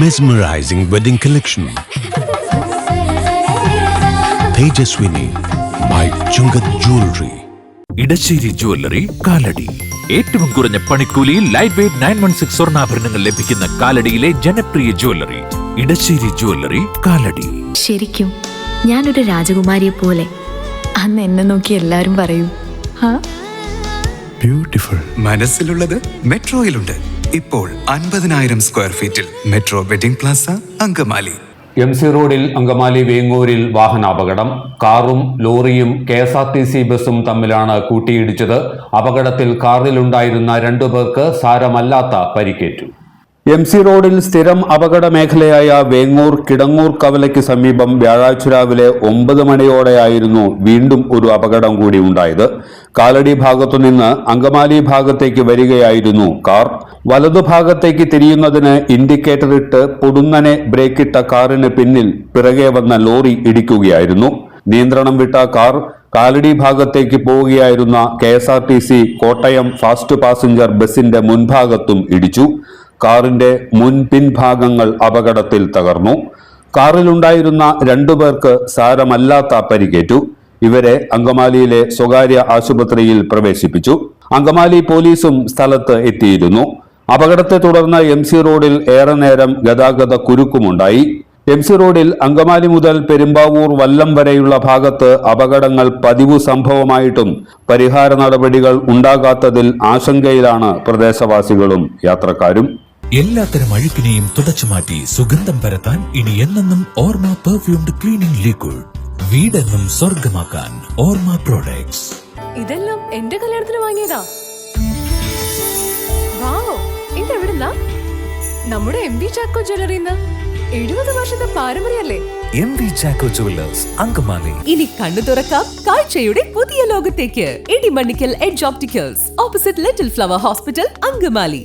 Mesmerizing wedding collection. Tejaswini by Chungat Jewelry. Edassery jewellery Kalady. ഏറ്റവും കുറഞ്ഞ പണിക്കൂലിയിൽ ലൈറ്റ് വെയ്റ്റ് 916 സ്വർണ്ണാഭരണങ്ങൾ ലഭിക്കുന്ന കാലടിയിലെ ജനപ്രിയ ജുവല്ലറി ഇടശ്ശേരി ജുവല്ലറി കാലടി. ശരിക്കും ഞാനൊരു രാജകുമാരിയെ പോലെ അന്ന് എന്നെ നോക്കി എല്ലാരും പറയും. Beautiful. മനസ്സിലുള്ളത് മെട്രോയിലുണ്ട്. ഇപ്പോൾ 50,000 സ്ക്വയർ ഫീറ്റിൽ metro wedding plaza Angamaly. MC റോഡിൽ അങ്കമാലി വേങ്ങൂരിൽ വാഹനാപകടം. കാറും ലോറിയും KSRTC ബസും തമ്മിലാണ് കൂട്ടിയിടിച്ചത്. അപകടത്തിൽ കാറിലുണ്ടായിരുന്ന 2 പേർക്ക് സാരമല്ലാത്ത പരിക്കേറ്റു. MC റോഡിൽ സ്ഥിരം അപകട മേഖലയായ വേങ്ങൂർ കിടങ്ങൂർ കവലയ്ക്ക് സമീപം വ്യാഴാഴ്ച രാവിലെ 9 മണിയോടെയായിരുന്നു വീണ്ടും ഒരു അപകടം കൂടി ഉണ്ടായത്. കാലടി ഭാഗത്തുനിന്ന് അങ്കമാലി ഭാഗത്തേക്ക് വരികയായിരുന്നു കാർ. വലതുഭാഗത്തേക്ക് തിരിയുന്നതിന് ഇൻഡിക്കേറ്റർ ഇട്ട് പൊടുന്നനെ ബ്രേക്കിട്ട കാറിന് പിന്നിൽ പിറകെ വന്ന ലോറി ഇടിക്കുകയായിരുന്നു. നിയന്ത്രണം വിട്ട കാർ കാലടി ഭാഗത്തേക്ക് പോവുകയായിരുന്ന KSRTC കോട്ടയം ഫാസ്റ്റ് പാസഞ്ചർ ബസിന്റെ മുൻഭാഗത്തും ഇടിച്ചു. കാറിന്റെ പിൻഭാഗങ്ങൾ അപകടത്തിൽ തകർന്നു. കാറിലുണ്ടായിരുന്ന 2 പേർക്ക് സാരമല്ലാത്ത പരിക്കേറ്റു. ഇവരെ അങ്കമാലിയിലെ സ്വകാര്യ ആശുപത്രിയിൽ പ്രവേശിപ്പിച്ചു. അങ്കമാലി പോലീസും സ്ഥലത്ത് എത്തിയിരുന്നു. അപകടത്തെ തുടർന്ന് MC റോഡിൽ ഏറെ നേരം ഗതാഗത കുരുക്കുമുണ്ടായി. MC റോഡിൽ അങ്കമാലി മുതൽ പെരുമ്പാവൂർ വല്ലം വരെയുള്ള ഭാഗത്ത് അപകടങ്ങൾ പതിവ് സംഭവമായിട്ടും പരിഹാര നടപടികൾ ഉണ്ടാകാത്തതിൽ ആശങ്കയിലാണ് പ്രദേശവാസികളും യാത്രക്കാരും. എല്ലാത്തരം അഴുക്കിനെയും തുടച്ചുമാറ്റി സുഗന്ധം പരത്താൻ ഇനി എന്നെന്നും ഓർമ്മ പെർഫ്യൂംഡ് ക്ലീനിംഗ് ലിക്വിഡ്. വീടെന്നും സ്വർഗമാക്കാൻ ഓർമ്മ പ്രോഡക്ട്സ്. ഇതെല്ലാം എന്റെ കല്യാണത്തിന് വാങ്ങിയതാ. വാവ്, ഇതെവിടുന്നാ? നമ്മുടെ MV ചാക്കോ ജ്വല്ലറിന്ന്. 70 വർഷത്തെ പാരമ്പര്യല്ലേ. MV Chacko jewellers Angamaly. ഇനി കണ്ണു തുറക്കാം കാഴ്ചയുടെ പുതിയ ലോകത്തേക്ക്. Idimannikkal edge opticals, opposite little flower hospital, Angamaly.